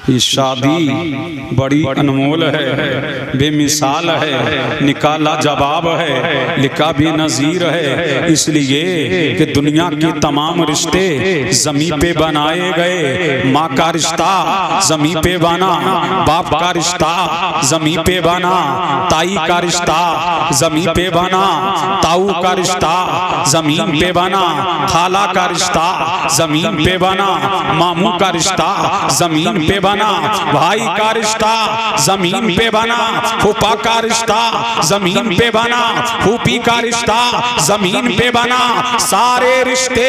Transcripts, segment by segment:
ये शादी बड़ी अनमोल है, बेमिसाल है, निकाह लाजवाब है, लिखा भी नज़ीर है। इसलिए कि दुनिया के तमाम रिश्ते ज़मीं पे बनाए गए। माँ का रिश्ता ज़मीं पे बना, बाप का रिश्ता ज़मीं पे बना, ताई का रिश्ता ज़मीं पे बना, ताऊ का रिश्ता ज़मीन पे बना, खाला का रिश्ता ज़मीन पे बना, मामू का रिश्ता ज़मीन पे बना, भाई का रिश्ता ज़मीन पे बना, फूफा का रिश्ता ज़मीन पे बना, फूफी का रिश्ता ज़मीन पे बना। सारे रिश्ते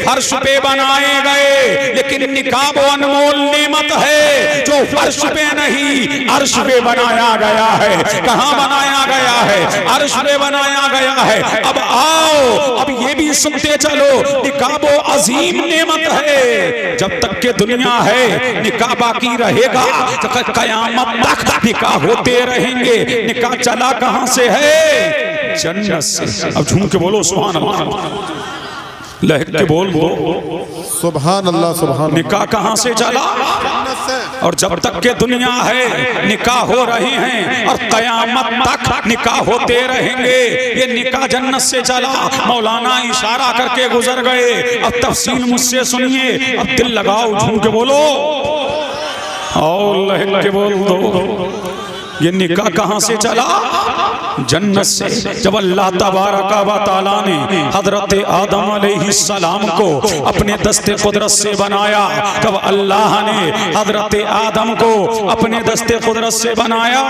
फर्श पे बनाए गए, लेकिन निकाह वो अनमोल नेमत है जो फर्श पे नहीं अर्श पे बनाया गया है। कहाँ बनाया गया है? अर्श पे बनाया गया है। अब आओ, अब ये भी सुनते चलो, निकाह वो अजीम नेमत है। जब तक के दुनिया है निकाह बाकी रहेगा, कयामत तक निकाह होते रहेंगे। निकाह चला कहाँ से है? जन्नत से। अब झूम के बोलो सुभान अल्लाह, लहक के बोल दो सुभान अल्लाह सुभान अल्लाह। निकाह कहाँ से चला? और जब तक के दुनिया है निकाह हो रहे हैं और कयामत तक निकाह होते रहेंगे। ये निकाह जन्नत से चला। मौलाना इशारा करके गुजर गए। अब तफसील मुझसे सुनिए, अब दिल लगाओ, झूम के बोलो और लहक के बोल दो। ये निकाह कहाँ से चला? जन्नत से। जब अल्लाह तबारक व तआला ने हजरत आदम अलैहिस्सलाम को अपने दस्ते कुदरत से बनाया, जब अल्लाह ने हजरत आदम को अपने दस्ते कुदरत से बनाया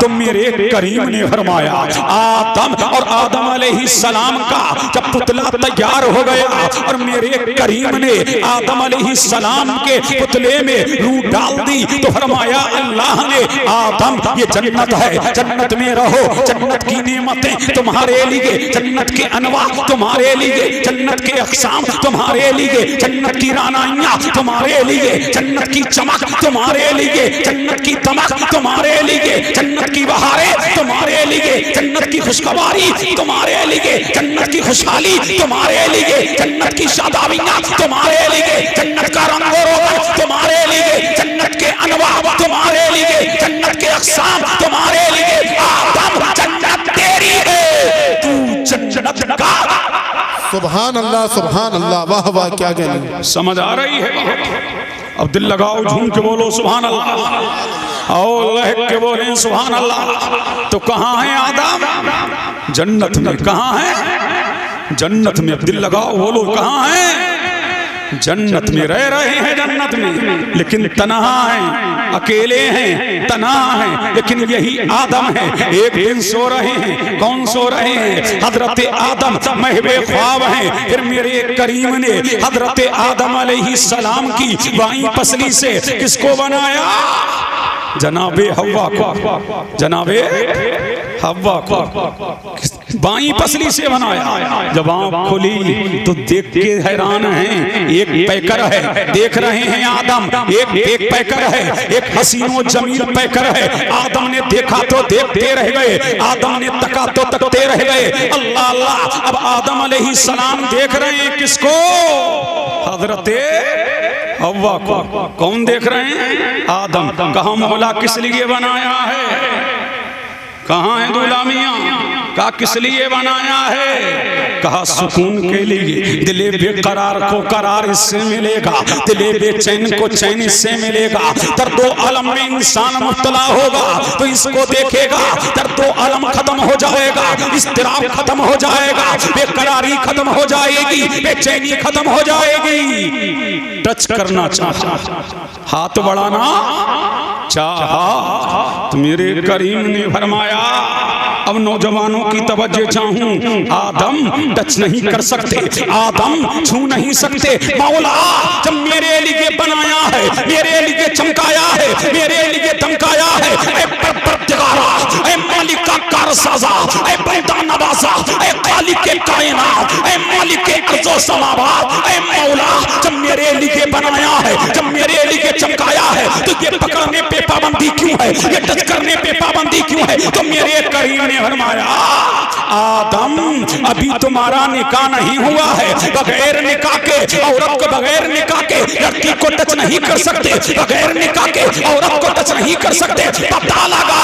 तो मेरे करीम ने फरमाया आदम, और आदम अलैहिस्सलाम का जब पुतला तैयार हो गया और मेरे करीम ने आदम अलैहिस्सलाम के पुतले में रूह डाल दी तो फरमाया अल्लाह ने आदम ये जन्नत है, जन्नत में रहो, जन्नत की नेमतें तुम्हारे लिए, जन्नत के अनवा तुम्हारे लिए, जन्नत के अक़साम तुम्हारे लिए, जन्नत की रानाइयाँ तुम्हारे लिए, जन्नत की चमक तुम्हारे लिए, जन्नत की तमक तुम्हारे लिए, जन्नत की बहारें तुम्हारे लिए, जन्नत की खुशखबरी तुम्हारे लिए, जन्नत की खुशहाली तुम्हारे लिए, जन्नत की शादाबियाँ तुम्हारे लिए, जन्नत का रंग और रोगन तुम्हारे लिए, जन्नत के अनवा तुम्हारे लिए, जन्नत के अक़साम तुम्हारे लिए। आदम जन्नत तेरी है, तू जन्नत का। सुभान अल्लाह सुभान अल्लाह। वाह वाह, क्या कहने। समझ आ रही है? अब दिल लगाओ, झूम के बोलो सुभान अल्लाह और लहक के बोले सुभान अल्लाह। तो कहाँ है आदम? जन्नत में। कहाँ है? जन्नत में। अब दिल लगाओ, बोलो कहाँ है? जन्नत में। रह रहे हैं जन्नत में, लेकिन तन्हा हैं, अकेले हैं, तन्हा हैं, लेकिन यही आदम है। एक दिन सो रहे हैं। कौन सो रहे हैं? हजरत आदम महबे ख्वाब हैं। फिर मेरे करीम ने हजरत आदम अलैहिस्सलाम की बाईं पसली से किसको बनाया? जनाबे हव्वा को। जनाबे हव्वा को बाईं पसली से बनाया। जब आँख खुली तो देख के हैरान हैं। एक पैकर है, देख रहे हैं आदम, एक पैकर है, एक हसीनो जमील पैकर है। आदम ने देखा तो देखते रह गए, आदम ने तका तो तकते रह गए। अल्लाह अल्लाह। अब आदम अलैहिस्सलाम देख रहे हैं किसको? हजरते हव्वा को। कौन देख रहे हैं? आदम। कहाँ मौला किस लिए बनाया है? कहाँ है दूल्हा मियाँ? का किस लिए बनाया है? कहा सुकून के लिए। दिले बेकरार को करार इससे मिलेगा, दिले बेचैन को चैन इससे मिलेगा। दर्दो अलम में इंसान मुब्तला होगा तो इसको देखेगा, दर्दो अलम खत्म हो जाएगा, इस्तिराब खत्म हो जाएगा, बेकरारी खत्म हो जाएगी, बेचैनी खत्म हो जाएगी। टच करना चाहा, हाथ बढ़ाना चाहा तो मेरे करीम ने फरमाया अब नौजवानों की तवज्जो चाहूं। आदम टच नहीं कर सकते, आदम छू नहीं सकते। मौला जब मेरे लिए बनाया है, मेरे लिए चमकाया है, मेरे लिए धमकाया है, ऐ परवरदिगारा, ऐ मालिक का कारसाजा, ऐ बंदा नवाजा, ऐ खालिक के कायनात, ऐ मालिक के अर्ज़ो समावात, ऐ मौला जब मेरे लिए बनाया है, जब मेरे लिए चमकाया है तो ये पकड़ने पे पाबंदी क्यों है, ये टच करने पे पाबंदी क्यों है? तो मेरे करीम ने फरमाया आदम अभी तुम्हारा निकाह नहीं हुआ है, बगैर निकाह के औरत को बगैर निकाह के लड़की को टच नहीं कर सकते, बगैर निकाह के औरत को टच नहीं कर सकते। पता लगा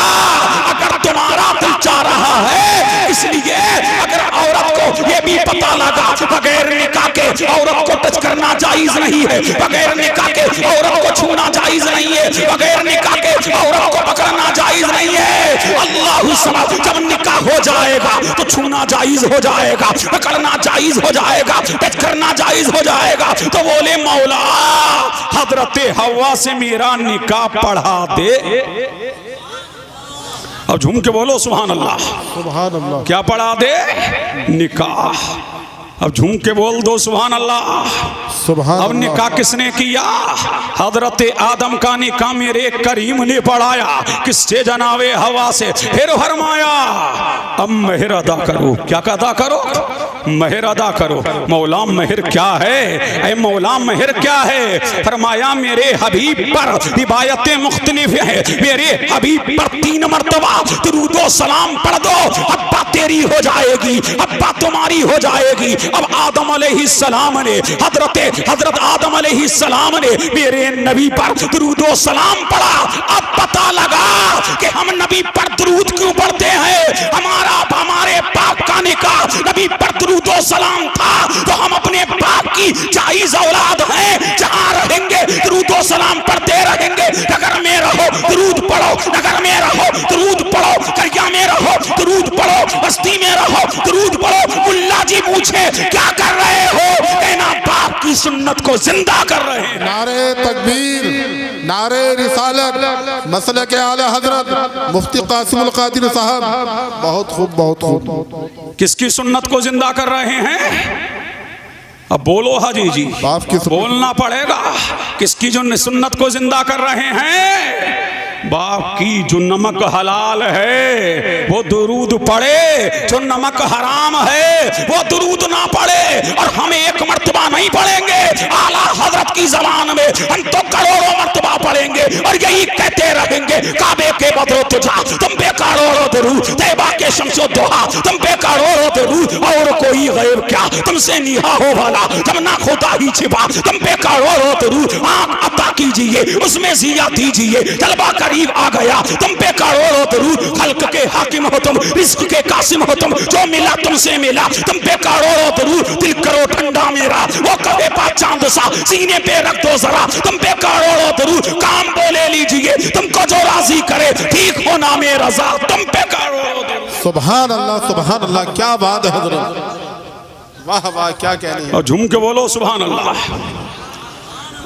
अगर तुम्हारा दिल चाह रहा है, इसलिए अगर औरत को ये भी पता लगा बगैर निकाह के औरत को टच करना जायज नहीं है, बगैर निकाह के औरत को छूना जायज नहीं है, बगैर निकाह के औरत को पकड़ना जायज नहीं है। अल्लाह समझ, जब निकाह हो जाएगा तो छूना जायज हो जाएगा, पकड़ना जायज हो जाएगा, टच करना जायज हो जाएगा। तो बोले मौला हजरत हवा से मेरा निकाह पढ़ा दे। अब झूम के बोलो सुभान अल्लाह। सुभान अल्लाह। क्या पढ़ा दे? निकाह। अब झूम के बोल दो सुभान अल्लाह। सुभान अब अल्लाह। निकाह किसने किया? हजरत आदम का निकाह मेरे करीम ने पढ़ाया। किससे? जनाबे हवा से। फिर फरमाया अब मेहर अदा करो। क्या अदा करो? मेहर अदा करो। मौला मेहर क्या है? ऐ मौला मेहर क्या है? फरमाया मेरे हबीब पर रिवायतें मुख्तलिफ है, मेरे हबीब पर 3 मरतबा दुरूदो सलाम पढ़ दो, अब्बा तेरी हो जाएगी, अब्बा तुम्हारी हो जाएगी। अब आदम अलैहिस्सलाम ने हजरत आदम अलैहिस्सलाम ने मेरे नबी पर दुरूदो सलाम पढ़ा। अब पता लगा कि हम नबी पर दुरूद क्यों पढ़ते हैं। हमारे बाप का निकाह नबी पर दुरूदो सलाम था, तो हम अपने बाप की जायज औलाद हैं। जहां रहेंगे दुरूदो सलाम पढ़ते रहेंगे। नगर में रहो दुरूद पढ़ो, नगर में रहो दुरूद पढ़ो, करिया में रहो दुरूद पढ़ो, बस्ती में रहो दुरूद पढ़ो। मुल्ला जी पूछे क्या कर रहे हो? कहना बाप की सुन्नत को जिंदा कर रहे हैं। नारे तकबीर, नारे रिसालत, मसलक आला हजरत मुफ्ती कासिमुल कादिर साहब। बहुत खूब, बहुत खूब। किसकी सुन्नत को जिंदा कर रहे हैं? अब बोलो हाजी जी, बाप की बोलना पड़ेगा। किसकी जो सुन्नत को जिंदा कर रहे हैं? बाप की। जो नमक हलाल है वो दुरूद पढ़े, जो नमक हराम है वो दुरूद ना पढ़े। और हम एक मर्तबा नहीं पढ़ेंगे, आला हजरत की जबान में हम तो करोड़ों मर्तबा पढ़ेंगे और यही कहते रहेंगे काबे के बदरो तुझा तुम पे करोड़ों दुरूद, तैबा के शम्सो दोहा तुम पे करोड़ों दुरूद, और कोई गैर क्या तुमसे निहा हो वाला, जब ना खुदा ही छिपा तुम पे करोड़ों दुरूद। आंख अता कीजिए उसमें जिया दीजिए, जलवा करीब आ गया तुम पे करोड़ों दुरूद। खल्क के हाकिम हो तुम, रिस्क के कासिम हो तुम, जो मिला तुमसे मिला तुम पे करोड़ों दुरूद। दिल करो ठंडा मेरा वो कहे पा चांद सा, सीने पे रख दो जरा तुम पे करोड़ों दुरूद। काम बोले लीजिए तुमको जो राजी करे, ठीक होना में रजा तुम पे करोड़ों दुरूद। सुभान अल्लाह, सुभान अल्लाह। क्या बात है हजरत, वाह वाह, क्या कहनी है। और झूम के बोलो सुभान अल्लाह,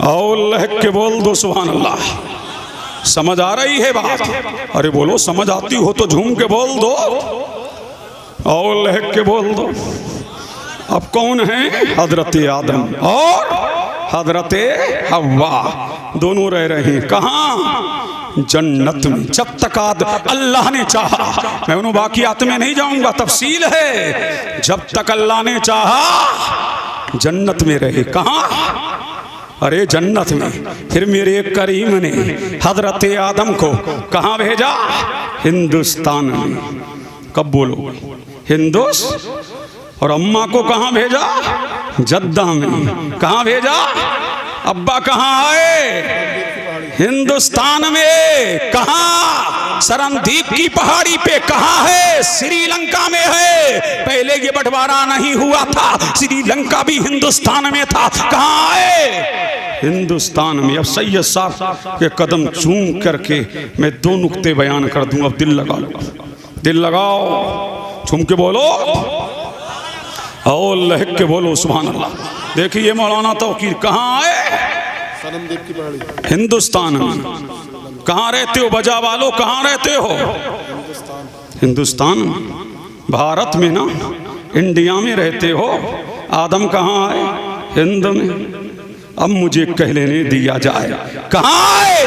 और लहक के बोल दो सुभान अल्लाह। समझ आ रही है बात? अरे बोलो, समझ आती हो तो झूम के बोल दो और लहक के बोल दो। अब कौन है? हजरत आदम और हजरत हव्वा दोनों रह रहे हैं। कहाँ? जन्नत में। जब तक अल्लाह ने चाहा, मैं उन वाक़ियात में नहीं जाऊंगा, तफसील है। जब तक अल्लाह ने चाहा जन्नत में रहे। कहाँ? अरे जन्नत में। फिर मेरे करीम ने हजरत आदम को कहाँ भेजा? हिंदुस्तान में। कब बोलो? हिंदुस्तान। और अम्मा को कहाँ भेजा? जद्दा में। कहाँ भेजा? अब्बा कहाँ आए? हिंदुस्तान में। कहाँ? सरनदीप की पहाड़ी पे। कहाँ है? श्रीलंका में है। पहले ये बंटवारा नहीं हुआ था, श्रीलंका भी हिंदुस्तान में था। कहाँ आए? हिंदुस्तान में। अब सैयद साहब के कदम चूम करके मैं 2 नुक्ते बयान कर दूं। अब दिल लगा लो, दिल लगाओ, चूम के बोलो और लहक के बोलो सुभान अल्लाह। देखिए मौलाना तौकीर कहाँ आए? सरनदीप की पहाड़ी, हिंदुस्तान में। कहाँ रहते हो बजा वालों? कहाँ रहते हो? हिंदुस्तान में। भारत में ना, इंडिया में रहते हो। आदम कहाँ आए? हिंद में। अब मुझे कह लेने दिया जाए कहाँ आए?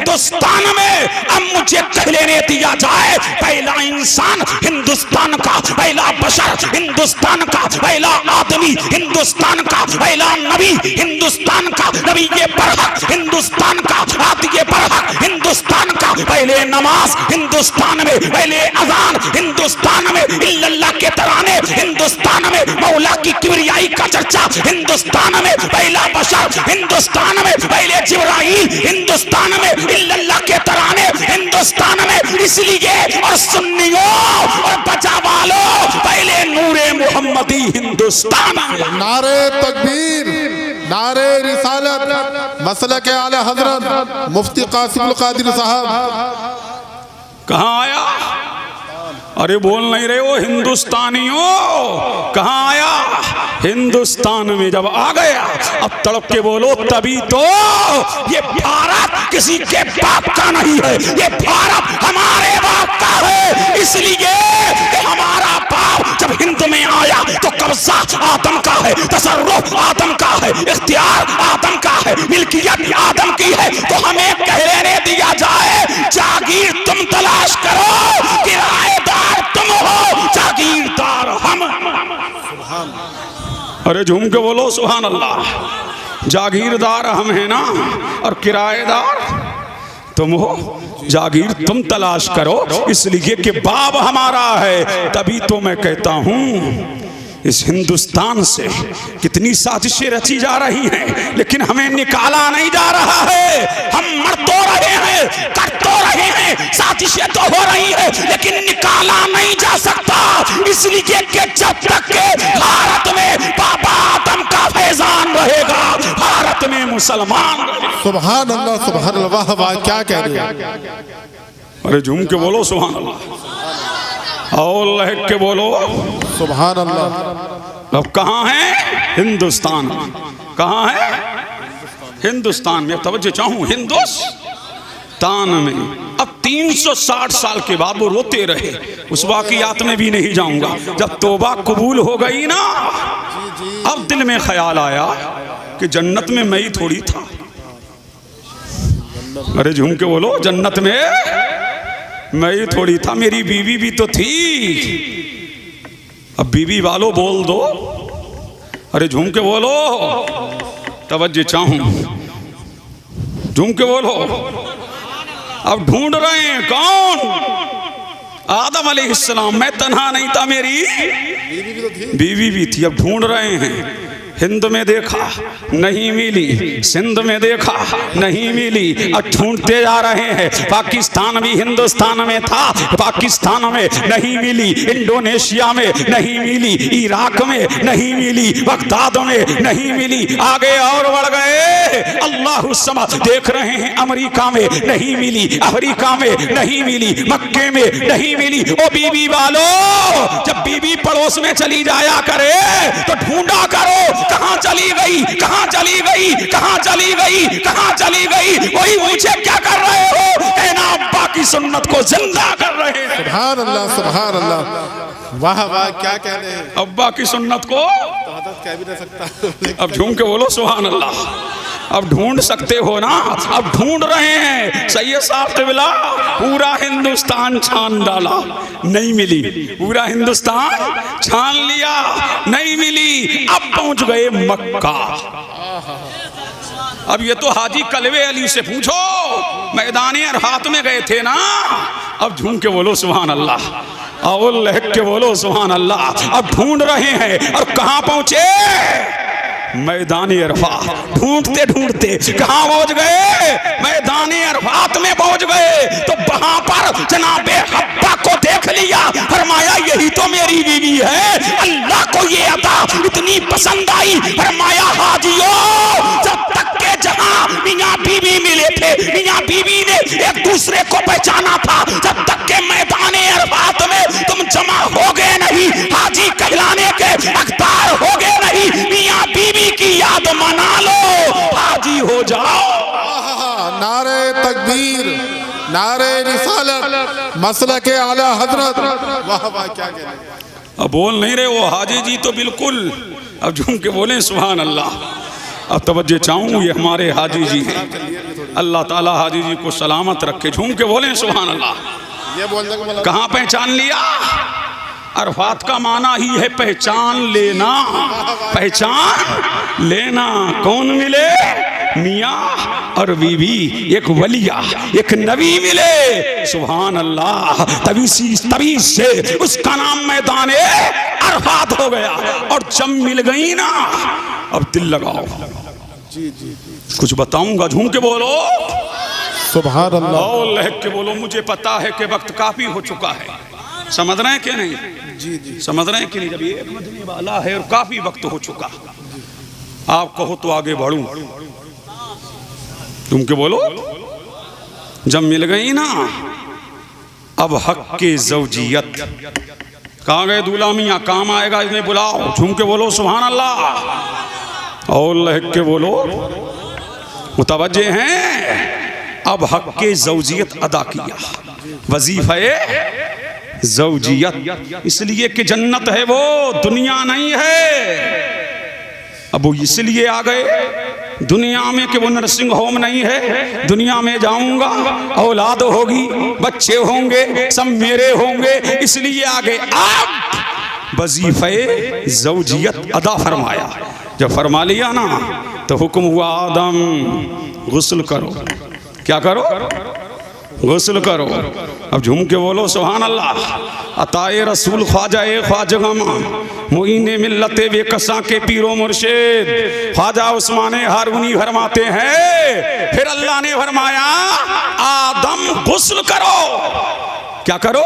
हिंदुस्तान में अब मुझे कह लेने दिया जाए, पहला इंसान हिंदुस्तान का, पहला बशर हिंदुस्तान का, पहला आदमी हिंदुस्तान का, पहला नबी हिंदुस्तान का, नबी ये बरहक हिंदुस्तान का, आदिये बरहक हिंदुस्तान का, पहले नमाज हिंदुस्तान में, पहले अजान हिंदुस्तान में, इल्लल्लाह के तराने हिंदुस्तान में, मौला की किबरियाई का चर्चा हिंदुस्तान में, पहला बशर हिंदुस्तान में, पहले जिब्राइल हिंदुस्तान में, इल्लल्लाह के तराने हिंदुस्तान में। इसलिए और सुन्नियों और बचा वालों, पहले नूरे मुहम्मदी हिंदुस्तान में। नारे तकबीर, नारे रिसालत, मसलक आला हजरत मुफ्ती कासिमुल कादिर साहब। कहाँ आया? अरे बोल नहीं रहे हो हिंदुस्तानियों, कहाँ आया? हिंदुस्तान में जब आ गया, अब तड़प के बोलो तभी तो। ये भारत किसी के बाप का नहीं है, ये भारत हमारे बाप का है। इसलिए हमारा बाप जब हिंद में आया तो कब्जा आदम का है, तसर्रुफ आदम का है, इख्तियार आदम का है, मिल्कियत आदम की है। तो हमें कह लेने दिया जाए, जागीर तुम तलाश करो, किराएदार तुम हो, जागीरदार हम। अरे झूम के बोलो सुभान अल्लाह। जागीरदार हम हैं ना, और किराएदार तुम हो। जागीर तुम तलाश करो, इसलिए कि बाप हमारा है। तभी तो मैं कहता हूं इस हिंदुस्तान से कितनी साजिशें रची जा रही हैं, लेकिन हमें निकाला नहीं जा रहा है। हम मर तो रहे हैं, कर तो रहे हैं, साजिशें तो हो रही है, लेकिन निकाला नहीं जा सकता। इसलिए कि जब तक के भारत में बाबा आदम का फैजान रहेगा, भारत में मुसलमान। सुभान अल्लाह, सुभान अल्लाह, वाह वाह, क्या कह रहे हैं। अरे झूम के बोलो सुभान अल्लाह, और लहक के बोलो सुभान अल्लाह। अब कहाँ है? हिंदुस्तान। कहाँ है? हिंदुस्तान में। तवज्जो चाहूं, हिंदुस्तान में। अब 360 साल के बाद वो रोते रहे, उस वाक़ियात में भी नहीं जाऊंगा। जब तौबा कबूल हो गई ना, अब दिल में ख्याल आया कि जन्नत में मैं ही थोड़ी था। अरे झूम के बोलो, जन्नत में मैं ही थोड़ी था, मेरी बीवी भी तो थी। अब बीवी वालों बोल दो। अरे झूम के बोलो, तवज्जो चाहूं, झूम के बोलो। अब ढूंढ रहे हैं कौन? आदम अलैहिस्सलाम। मैं तन्हा नहीं था, मेरी बीवी भी थी। अब ढूंढ रहे हैं। हिंद में देखा नहीं मिली, सिंध में देखा नहीं मिली, अब ढूंढते जा रहे हैं। पाकिस्तान भी हिंदुस्तान में था, पाकिस्तान में नहीं मिली, इंडोनेशिया में नहीं मिली, इराक में नहीं मिली, बगदाद में नहीं मिली। आगे और बढ़ गए, अल्लाह समद। देख रहे हैं अमेरिका में नहीं मिली, अफ्रीका में नहीं मिली, मक्के में नहीं मिली। ओ बीवी वालों, जब बीवी पड़ोस में चली जाया करे तो ढूंढा करो, कहां चली गई, कहां चली गई, कहां चली गई, कहां चली गई। वही पूछे क्या कर रहे हो? कहना अब्बा की सुन्नत को जिंदा कर रहे हैं। सुभान अल्लाह, सुभान अल्लाह, वाह वाह, क्या कह रहे हैं। अब्बा की सुन्नत को तो कह भी नहीं सकता। अब झूम के बोलो सुभान अल्लाह। अब ढूंढ सकते हो ना, अब ढूंढ रहे हैं। सैयद साहब क़िबला पूरा हिंदुस्तान छान डाला, नहीं मिली। पूरा हिंदुस्तान छान लिया, नहीं मिली। अब पहुंच गए मक्का। अब ये तो हाजी कलवे अली से पूछो, मैदाने अरफात में गए थे ना। अब झूम के बोलो सुभान अल्लाह, और लहक के बोलो सुभान अल्लाह। अब ढूंढ रहे हैं, और कहां पहुंचे? मैदान अरफात। ढूंढते ढूंढते कहां पहुंच गए? मैदान अरफात में पहुंच गए। तो वहां पर जनाबे हब्बा को देख लिया, फरमाया यही तो मेरी बीवी है। अल्लाह को ये अता इतनी पसंद आई, फरमाया हाजियों, जब तक के जहां मियां बीवी मिले थे, मियां बीवी ने एक दूसरे को पहचाना था, जब तक के मैदान अरफात में तुम जमा हो गए नहीं, हाजी कहलाने के हकदार हो गए नहीं, मियां बीवी की याद मना लो, हाजी हो जाओ। नारे तकबीर, नारे रिसालत, मसलक आला हजरत, वाह वाह, क्या कह रहे हैं। अब बोल नहीं रहे वो हाजी जी तो बिल्कुल। अब झूम के बोले सुभान अल्लाह। अब तवज्जो चाहूं, ये हमारे हाजी जी हैं। अल्लाह ताला हाजी जी को सलामत रखे। झूम के बोलें सुभान अल्लाह। ये बोलने को बोला। कहाँ पहचान लिया? अरफात का माना ही है पहचान लेना, पहचान लेना। कौन मिले? मियाँ और बीवी, एक वलिया एक नबी मिले। सुभान अल्लाह। तभी से उसका नाम मैदान अरफात हो गया। और जब मिल गई ना, अब दिल लगाओ। जी जी कुछ बताऊंगा, झूम के बोलो सुभान अल्लाह। और लहक के बोलो। मुझे पता है कि वक्त काफी हो चुका है, समझ रहे हैं कि नहीं? जी जी समझ रहे हैं कि नहीं? जब ये मदनी वाला है और काफी वक्त हो चुका, आप कहो तो आगे बढ़ूं। तुम के बोलो। जब मिल गई ना, अब हक के ज़ौजियत। कहाँ गए दूल्हा मियाँ? काम आएगा, इन्हें बुलाओ। झूम के बोलो सुभान अल्लाह। और लहक के बोलो मुतवज्जे हैं। अब हक के ज़ौजियत अदा किया, वजीफ़े ज़ौजियत। इसलिए कि जन्नत है वो, दुनिया नहीं है। अब वो इसलिए आ गए दुनिया में कि वो नर्सिंग होम नहीं है। दुनिया में जाऊंगा, औलाद होगी, बच्चे होंगे, सब मेरे होंगे, इसलिए आ गए। अब वजीफ़े ज़ौजियत अदा फरमाया। जब फरमा लिया ना, तो हुक्म हुआ आदम गुस्ल करो। क्या करो? गुस्ल करो। अब झूम के बोलो सुभान अल्लाह। अताए रसूल ख्वाजा ख्वाजगमा मुईने मिल्लते बेकसा के पीरो मुर्शिद ख्वाजा उस्माने हारूनी फरमाते हैं, फिर अल्लाह ने फरमाया आदम गुस्ल करो। क्या करो?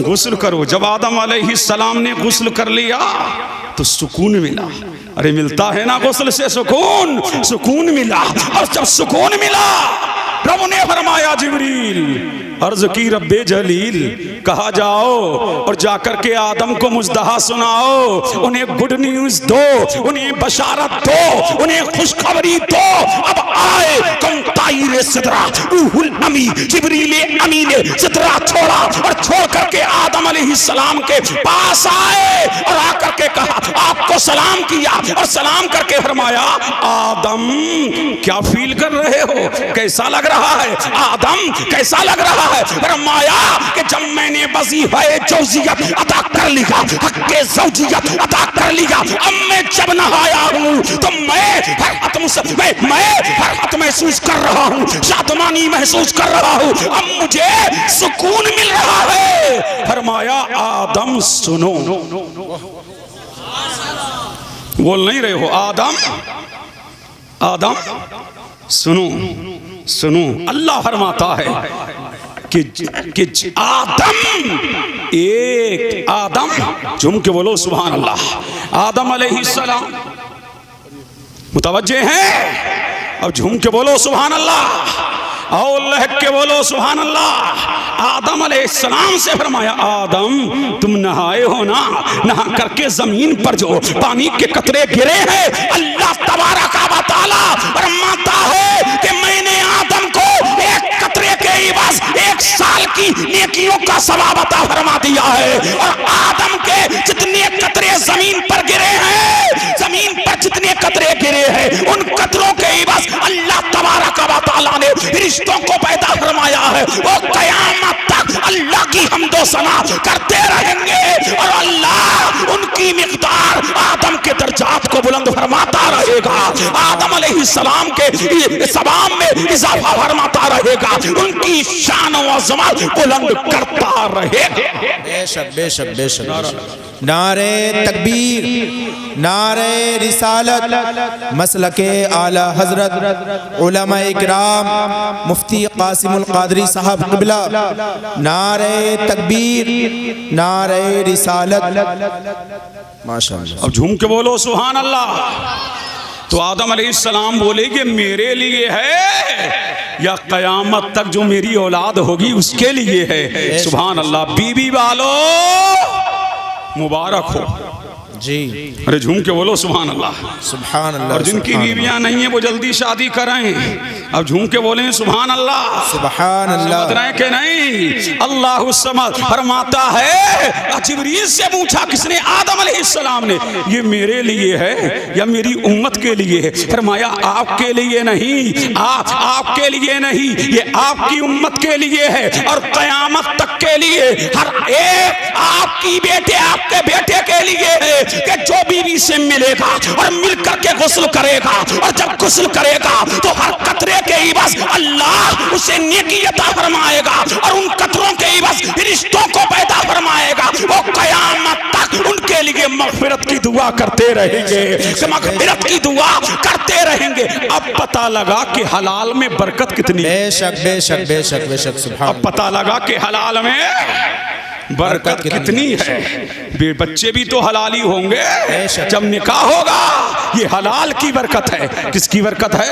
गुस्ल करो। जब आदम अलैहिस्सलाम ने गुस्ल कर लिया तो सुकून मिला। अरे मिलता है ना गुस्ल से सुकून, सुकून मिला। और जब सुकून मिला, रब ने फरमाया जिब्रील अर्ज की रब्बे जलील, कहा जाओ और जाकर के आदम को मुजदहा सुनाओ, उन्हें गुड न्यूज दो, उन्हें बशारत दो, उन्हें खुशखबरी दो। अब आए कौन ताईर सिदरा रूहुल अमी, जिब्रील अमी ने सिदरा छोड़ा और छोड़ करके आदम अलैहिस्सलाम के पास आए और आकर के कहा आपको सलाम किया और सलाम करके फरमाया आदम क्या फील कर रहे हो, कैसा लग रहा है? आदम कैसा लग रहा है? फरमाया कि जब मैंने वजीफे ज़ौजियत अदा कर लिया, हक़्क़े ज़ौजियत अदा कर लिया, अब मैं जब नहाया हूँ तो मैं फरहत महसूस कर रहा हूँ, शादमानी महसूस कर रहा हूँ, अब मुझे सुकून मिल रहा है। फरमाया आदम सुनो। बोल नहीं रहे हो? आदम आदम सुनो सुनो। अल्लाह फरमाता है कि आदम, एक आदम, झूम के बोलो सुभान अल्लाह। आदम अलैहिस्सलाम मुतवज्जे हैं। अब झूम के बोलो सुभान अल्लाह और लहक के बोलो सुभान अल्लाह। आदम अलैहिस्सलाम से फरमाया आदम तुम नहाए हो ना, नहा करके जमीन पर जो पानी के कतरे गिरे हैं, अल्लाह तबारक व तआला फरमाता है कि मैंने आदम को एक कतरे के इवज़ 1 साल की नेकियों का सवाब अता फरमा दिया है। और आदम के जितने कतरे जमीन पर गिरे हैं, जमीन पर जितने कतरे गिरे हैं, उन कतरों के इवज़ अल्लाह तबारक व तआला ने फरिश्तों को पैदा फरमाया है। वो क़यामत तक अल्लाह की हम्दो सना करते रहेंगे और अल्लाह उनकी मिक़दार आदम के दर्जात को बुलंद फरमाता रहेगा। आदम अलैहिस्सलाम के सवाब में इजाफा फरमाता रहेगा, उनकी शान व ज़मात बुलंद करता रहेगा। बेशक बेशक बेशक। नारे तकबीर, नारे रिसालत, मसलके आला हजरत उलमाए किराम मुफ्ती कासिमुल क़ादरी साहब क़िबला। नारे तकबीर, नारे रिसालत, माशाअल्लाह। अब झूम के बोलो सुभान अल्लाह। तो आदम अलैहिस्सलाम बोले कि मेरे लिए है या क़यामत तक जो मेरी औलाद होगी उसके लिए है। सुभान अल्लाह। बीबी वालों मुबारक हो जी। अरे झूम के बोलो सुभान अल्लाह। सुभान अल्लाह। और जिनकी बीवियां नहीं है वो जल्दी शादी कराएं। अब झूम के बोले सुभान अल्लाह। सुभान अल्लाह। समझ रहे हैं कि नहीं? अल्लाह समझ फरमाता है, जिब्रील से पूछा किसने? आदम अलैहिस्सलाम ने। ये मेरे लिए है या मेरी उम्मत के लिए है? फरमाया आपके लिए नहीं, आपके लिए नहीं, ये आपकी उम्मत के लिए है और क़यामत तक के लिए, हर एक आपकी बेटे आपके बेटे के लिए है कि जो बीवी से मिलेगा और मिलकर के गुस्ल करेगा, और जब गुस्ल करेगा तो हर कतरे के इवज़ अल्लाह उसे नेकी अता फरमाएगा और उन कतरों के इवज़ रिश्तों को पैदा फरमाएगा। वो क़यामत तक उनके लिए मग़फ़िरत की दुआ करते रहेंगे, मग़फ़िरत की दुआ करते रहेंगे। अब पता लगा कि हलाल में बरकत कितनी। बेशक बेशक बेशक बेशक। सुभान। अब पता लगा कि हलाल में बरकत कितनी है। बच्चे भी तो हलाली होंगे जब निकाह होगा। ये हलाल की बरकत है। किसकी बरकत है?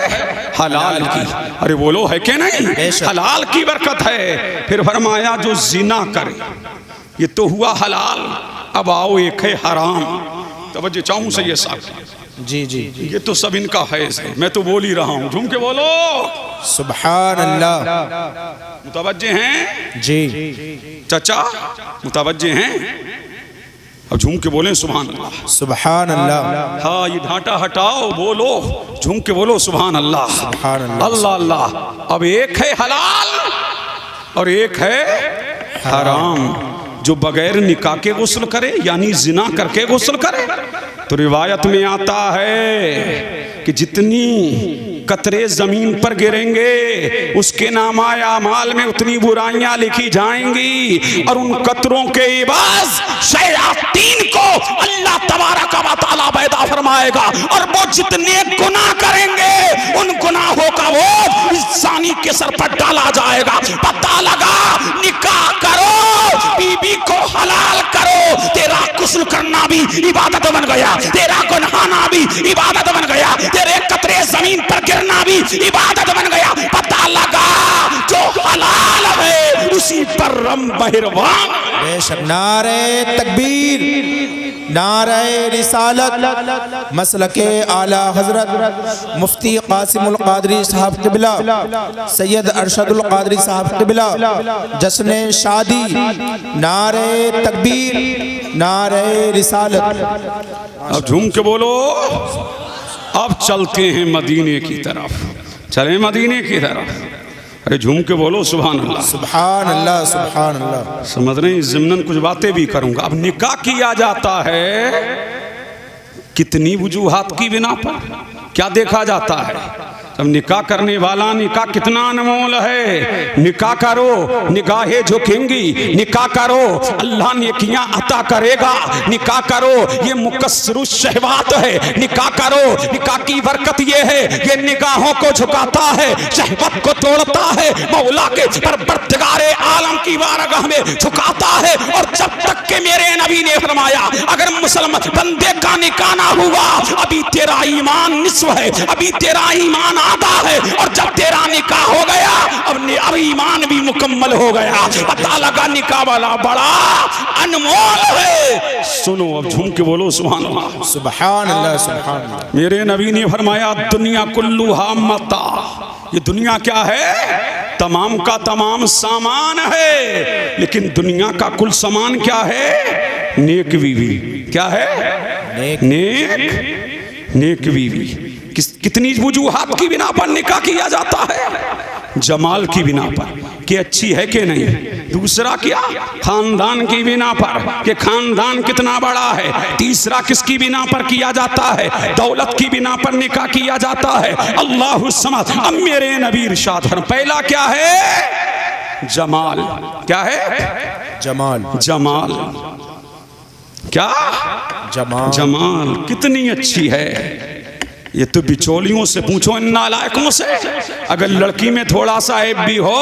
हलाल की। अरे बोलो है कि नहीं? हलाल की बरकत है। फिर फरमाया जो जिना करे, ये तो हुआ हलाल। अब आओ एक है हराम। तवज्जो चाहूं सैयद साहब। जी जी। ये तो सब इनका है, मैं तो बोल ही रहा हूं। झूम के बोलो सुभान अल्लाह। मुतवज्जे हैं जी चाचा, मुतवज्जे हैं? अब झूम के बोले सुभान अल्लाह। सुभान अल्लाह। हाँ, ये ढांटा हटाओ, बोलो झूम के बोलो सुभान अल्लाह। सुभान अल्लाह। अल्लाह अल्लाह। अब एक है हलाल और एक है हराम। जो बगैर निकाह के गुस्ल करे यानी जिना करके गुस्ल करे, तो रिवायत में आता है कि जितनी कतरे जमीन पर गिरेंगे उसके नामाए आमाल में उतनी बुराइयां लिखी जाएंगी, और उन कतरों के इवज़ शयातीन को अल्लाह तबारक व तआला पैदा फरमाएगा, और वो जितने गुनाह करेंगे उन गुनाहों का वो इंसानी के सर पर डाला जाएगा। पता लगा, निकाह करो, बीबी को हलाल करो, तेरा गुस्ल करना भी इबादत बन गया, तेरा नहाना भी इबादत बन गया, तेरे कतरे जमीन पर गिरना भी इबादत बन गया। पता लगा जो हलाल है उसी पर रम बहिरवान। बेशक। नारे तकबीर, नारे रिसालत, मसलके आला हजरत मुफ्ती कासिमुल कादरी साहब क़िबला, सैयद अरशदुल कादरी साहब क़िबला, जश्न शादी, नारे तकबीर, नारे रिसालत। अब झूम के बोलो। अब चलते हैं मदीने की तरफ। चले मदीने की तरफ। अरे झूम के बोलो सुभान अल्लाह। सुभान अल्लाह। सुभान अल्लाह। समझ रहे हैं? ज़िम्नन कुछ बातें भी करूंगा। अब निकाह किया जाता है कितनी वजूहात की बिना पर। क्या देखा जाता है? अब निकाह करने वाला, निकाह कितना अनमोल है। निकाह करो, निगाहें झुकेंगी। निकाह करो, अल्लाह नेकियां अता करेगा। निकाह करो, ये मुकस्सरुश शहवात है। निकाह करो, निकाह की बरकत ये है, ये निगाहों को झुकाता है, शहवत को तोड़ता है, मौला के परवरदिगारे आलम की बारगाह में झुकाता है। और जब तक के मेरे नबी ने फरमाया, अगर मुसलमान बंदे का निकाह ना हुआ, अभी तेरा ईमान निस्फ है, अभी तेरा ईमान आधा है, और जब तेरा निकाह हो गया अब ईमान भी मुकम्मल हो गया। पता लगा निकाह वाला बड़ा अनमोल है। सुनो, अब झूम के बोलो सुभान अल्लाह। सुभान अल्लाह। सुभान अल्लाह। मेरे नबी ने फरमाया दुनिया कुल्लुहा मता। ये दुनिया क्या है? तमाम का तमाम सामान है, लेकिन दुनिया का कुल सामान क्या है? नेक बीवी। क्या है? नेक बीवी। कितनी वजूहात की बिना पर निकाह किया जाता है? जमाल की बिना पर कि अच्छी है कि नहीं। दूसरा क्या? खानदान की बिना पर कि खानदान कितना बड़ा है। तीसरा किसकी बिना पर किया जाता है? दौलत की बिना पर निकाह किया जाता है। अल्लाहु समद। अब मेरे नबी इरशाद फरमाया, पहला क्या है? जमाल। क्या है? जमाल। जमाल। क्या? जमाल। कितनी अच्छी है। ये तो बिचौलियों से पूछो, इन नालायकों से। अगर लड़की में थोड़ा सा ऐब भी हो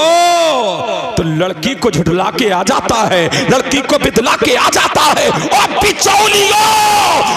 तो लड़की को झुठला के आ जाता है, लड़की को बिदला के आ जाता है। और बिचौलियों,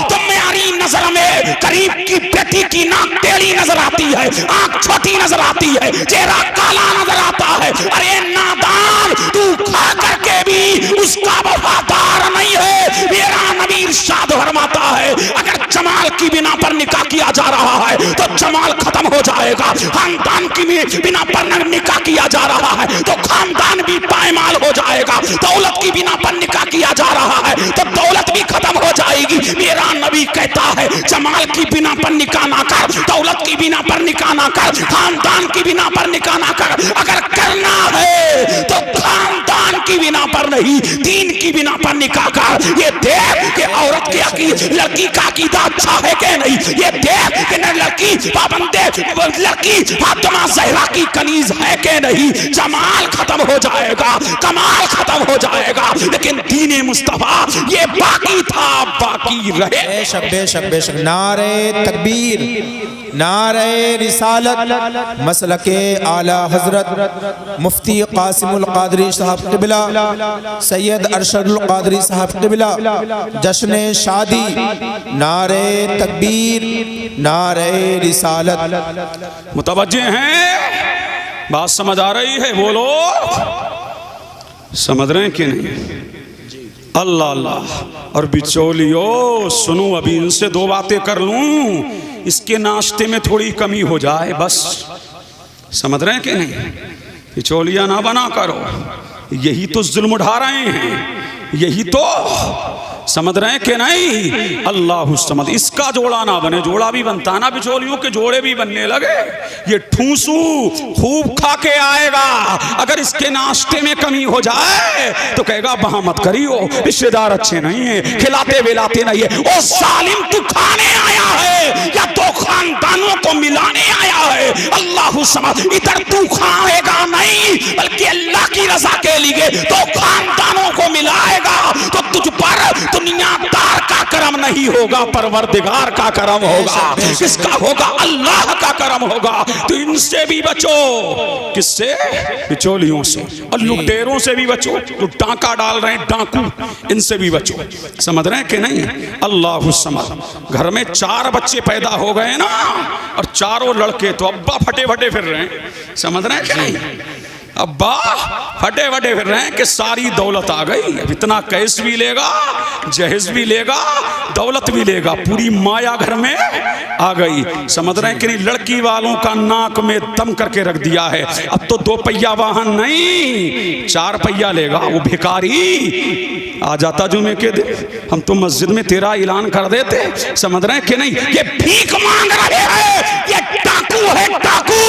तुम्हारी नजर में करीब की बेटी की नाक टेढ़ी नजर आती है, आंख छोटी नजर आती है, चेहरा काला नजर आता है। अरे नादान, तू खा करके भी उसका वफादार नहीं है। मेरा नबी इरशाद फरमाता है, अगर जमाल की बिना पर निकाह किया जा रहा है तो जमाल खत्म हो जाएगा। खानदान की बिना पर निकाह किया जा रहा है तो खानदान भी पायमाल हो जाएगा। दौलत की बिना पर निकाह किया जा रहा है तो दौलत भी खत्म हो जाएगी। मेरा नबी कहता है जमाल की बिना पर निकाह ना कर, दौलत की बिना पर निकाह ना कर, खानदान की बिना पर निकाह ना कर। अगर करना है तो खानदान की बिना पर नहीं, दीन की बिना पर निकाह कर। ये देख कि औरत की लड़की का अकीदा अच्छा है कि नहीं, ये देख कि लड़की पाबंदे लड़की फातिमा ज़हरा की कनीज है कि नहीं। जमाल खत्म हो जाएगा, कमाल खत्म हो जाएगा, लेकिन दीन मुस्तफा ये बाकी था, बाकी रहे। बेशक बेशक बेशक। नारे तकबीर, नारे रिसालत, मसलके आला हजरत मुफ्ती कासिमुल कादरी साहब क़िबला, सैयद अरशदुल कादरी साहब क़िबला, जश्न शादी, नारे तकबीर, नारे रिसालत। मुतवज्जे हैं, बात समझ आ रही है? बोलो, समझ रहे हैं कि नहीं? अल्लाह अल्लाह। और बिचौलियो सुनो, अभी इनसे दो बातें कर लूं, इसके नाश्ते में थोड़ी कमी हो जाए बस। समझ रहे हैं कि नहीं? बिचौलिया ना बना करो, यही तो जुल्म उठा रहे हैं, यही तो। समझ रहे हैं कि नहीं? अल्लाह समझ। इसका जोड़ा ना बने, जोड़ा भी बनता है ना, बिचौलियों के जोड़े भी बनने लगे। ये ठूसू खूब खा के आएगा, अगर इसके नाश्ते में कमी हो जाए तो कहेगा वहां मत करियो, रिश्तेदार अच्छे नहीं है, खिलाते विलाते नहीं है। ओ सालिम, तू खाने आया है या दो खानदानों को मिलाने आया है? अल्लाह समझ। इधर तू खाएगा नहीं, बल्कि अल्लाह की रजा के लिए दो खानदानों को मिलाएगा तो तुझ पर दुनियादार का करम नहीं होगा, परवरदिगार का करम होगा। किसका होगा? अल्लाह का करम होगा। तो इनसे भी बचो। किससे? बिचौलियों से और लुटेरों से भी बचो, जो डांका डाल रहे हैं, डाकू, इनसे भी बचो। समझ रहे हैं कि नहीं? अल्लाह समझ। घर में 4 बच्चे पैदा हो गए ना, और चारों लड़के, तो अब्बा फटे फटे फिर रहे हैं। समझ रहे हैं कि नहीं? अब्बा फटे फटे फिर रहे हैं कि सारी दौलत आ गई, अब इतना कैश भी लेगा, जहेज भी लेगा, दौलत भी लेगा, पूरी माया घर में आ गई। समझ रहे हैं कि नहीं? लड़की वालों का नाक में दम करके रख दिया है। अब तो 2 पहिया वाहन नहीं, 4 पहिया लेगा। वो भिखारी आ जाता जुमे के दिन, हम तो मस्जिद में तेरा ऐलान कर देते। समझ रहे हैं कि नहीं? ये भीख मांग रहे हैं, ये डाकू है, डाकू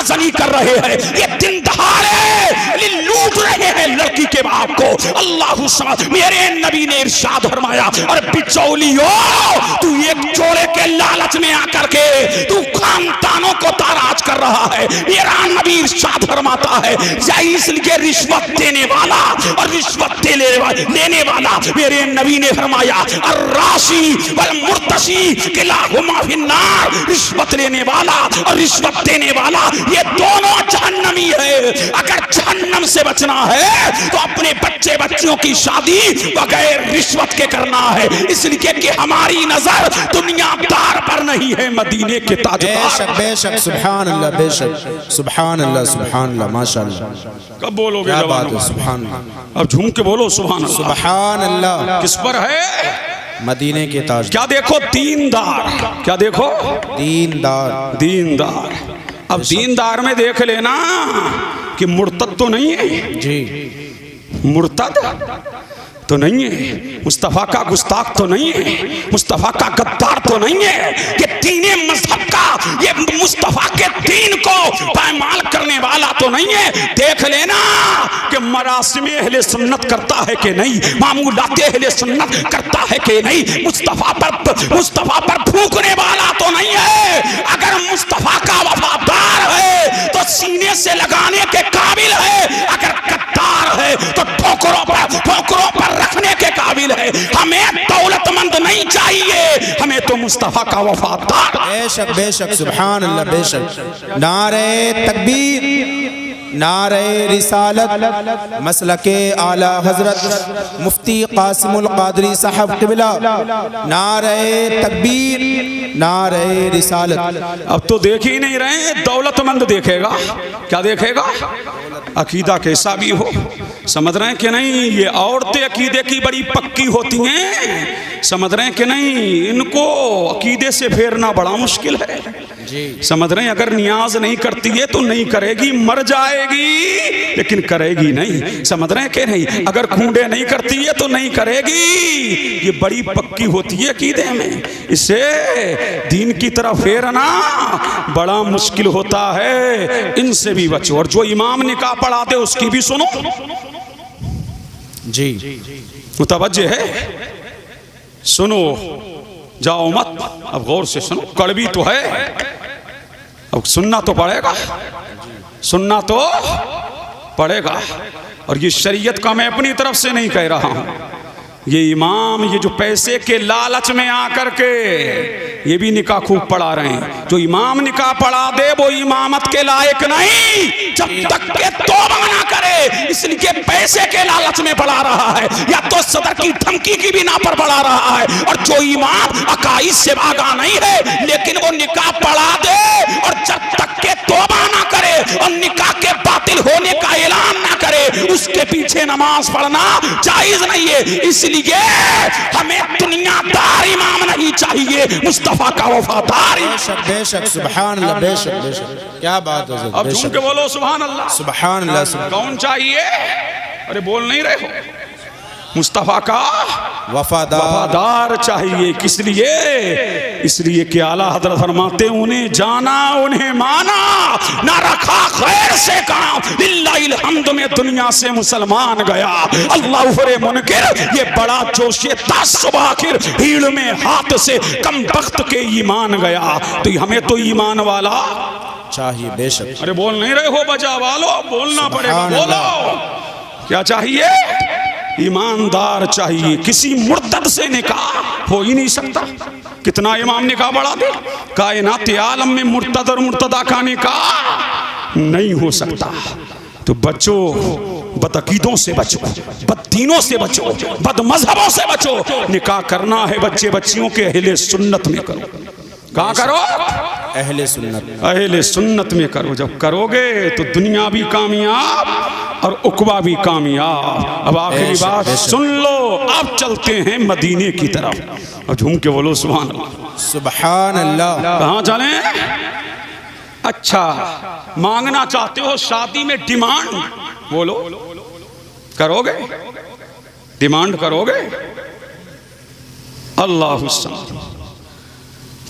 धोखाधड़ी कर रहे हैं, ये दिन दहाड़े लूट रहे हैं लड़की के बाप को। अल्लाह समझ। मेरे नबी ने इरशाद फरमाया, और बिचौलियों, तू एक जोड़े के लालच में आकर के तू खानदानों को ताराज कर रहा है। मेरा नबी इरशाद फरमाता है, इसलिए रिश्वत देने वाला और रिश्वत लेने वाला, मेरे नबी ने फरमाया, अर्राशी वल मुर्तशी किलाहुमा फिन्नार। रिश्वत लेने वाला और रिश्वत देने वाला, ये दोनों जहन्नमी है। अगर जहन्नम से बचना है तो अपने बच्चे बच्चियों की शादी बगैर रिश्वत के करना है, इसलिए कि हमारी नजर दुनियादार पर नहीं है, मदीने के ताजदार। बेशक बेशक, सुभान अल्लाह, बेशक सुभान अल्लाह, सुभान अल्लाह, माशाअल्लाह। कब बोलोगे? क्या बात है, सुभान अल्लाह। अब झूम के बोलो सुभान अल्लाह। सुभान अल्लाह। किस पर है? मदीने के ताज। क्या देखो? दीनदार। क्या देखो? दीनदार। दीनदार। अब दीनदार में देख लेना कि मुर्तद तो नहीं है जी, मुर्तद तो नहीं है, मुस्तफ़ा का गुस्ताख तो नहीं है, मुस्तफ़ा का गद्दार तो नहीं है, कि दीने मजहब का, ये मुस्तफ़ा के दीन को पायमाल करने वाला तो नहीं है। देख लेना कि मरासिमे अहले सुन्नत करता है कि नहीं, मामूलाते अहले सुन्नत करता है कि नहीं, मुस्तफ़ा पर फूकने वाला तो नहीं है। अगर मुस्तफ़ा का वफादार है तो सीने से लगाने के काबिल है, अगर गद्दार है तो ठोकरों पर रखने के काबिल है। हमें दौलतमंद नहीं चाहिए, हमें तो मुस्तफ़ा का वफादार। बेशक बेशक, सुभान अल्लाह, बेशक। नारे तकबीर, नारे रिसालत, मसलके आला हजरत मुफ्ती कासिमुल कादरी साहब क़िबला, नारे तकबीर, नारे रिसालत। अब तो देख ही नहीं रहे, दौलतमंद देखेगा। क्या देखेगा? अकीदा कैसा भी हो। समझ रहे हैं कि नहीं? ये औरतें अकीदे की बड़ी पक्की होती हैं, समझ रहे हैं कि नहीं? इनको अकीदे से फेरना बड़ा मुश्किल है जी। समझ रहे हैं? अगर नियाज नहीं करती है तो नहीं करेगी, मर जाएगी लेकिन करेगी नहीं। समझ रहे हैं कि नहीं? अगर खूंडे नहीं करती है तो नहीं करेगी। ये बड़ी पक्की होती है अकीदे में। इससे दीन की तरफ फेरना बड़ा मुश्किल होता है। इनसे भी बचो। और जो इमाम निकाह पढ़ा दे उसकी भी सुनो जी। मुतवज्जे है, सुनो, जाओ मत। अब गौर से सुनो, कड़वी तो है, अब सुनना तो पड़ेगा, सुनना तो पड़ेगा। और ये शरीयत का मैं अपनी तरफ से नहीं कह रहा हूं। ये इमाम ये जो पैसे के लालच में आकर के ये भी निकाह खूब पढ़ा रहे हैं। जो इमाम निकाह पढ़ा दे वो इमामत के लायक नहीं जब तक के तौबा ना करे। इसलिए पैसे के लालच में पढ़ा रहा है या तो सदर की धमकी की बिना पर पढ़ा रहा है। और जो इमाम अकाईद से भागा नहीं है लेकिन वो निकाह पढ़ा दे और जब तक के तौबा ना करे और निकाह के बातिल होने का ऐलान ना करे उसके पीछे नमाज पढ़ना जायज नहीं है। इसलिए हमें दुनियादार इमाम नहीं चाहिए, मुस्तफा का वफादार। बेशक बेशक, सुभान अल्लाह, बेशक बेशक, क्या बात है। अब झूम के बोलो सुभान अल्लाह, सुभान अल्लाह। कौन चाहिए? अरे बोल नहीं रहे हो? मुस्तफा का वफादार चाहिए। किस लिए? इसलिए कि आला हजरत फरमाते उन्हें जाना उन्हें माना ना रखा खैर से काम लिल्लाहिल हम्द में दुनिया से मुसलमान गया। अल्लाह फरे मुनकिर ये बड़ा जोशे तासुब आखिर भीड़ में हाथ से कम वक्त के ईमान गया। तो हमें तो ईमान वाला चाहिए। बेशक। अरे बोल नहीं रहे हो? बजा वालो बोलना पड़ेगा। बोलो क्या चाहिए? ईमानदार चाहिए। किसी मुर्तद से निकाह हो ही नहीं सकता। कितना इमाम निकाह बढ़ा दे, कायनात आलम में मुर्तद और मुर्तदा का निकाह नहीं हो सकता। तो बचो, बदअकीदों से बचो, बददीनों से बचो, बदमजहबों से बचो। निकाह करना है बच्चे बच्चियों के अहले सुन्नत में करो। कहाँ करो? अहले सुन्नत। अहले सुन्नत में करो। जब करोगे तो दुनिया भी कामयाब और उकबा भी कामयाब। अब आखिरी बात सुन लो। अब चलते हैं मदीने की तरफ। अब झूम के बोलो सुभान अल्लाह, सुभान अल्लाह। कहाँ चलें? अच्छा, मांगना चाहते हो शादी में डिमांड? बोलो, करोगे? डिमांड करोगे? अल्लाह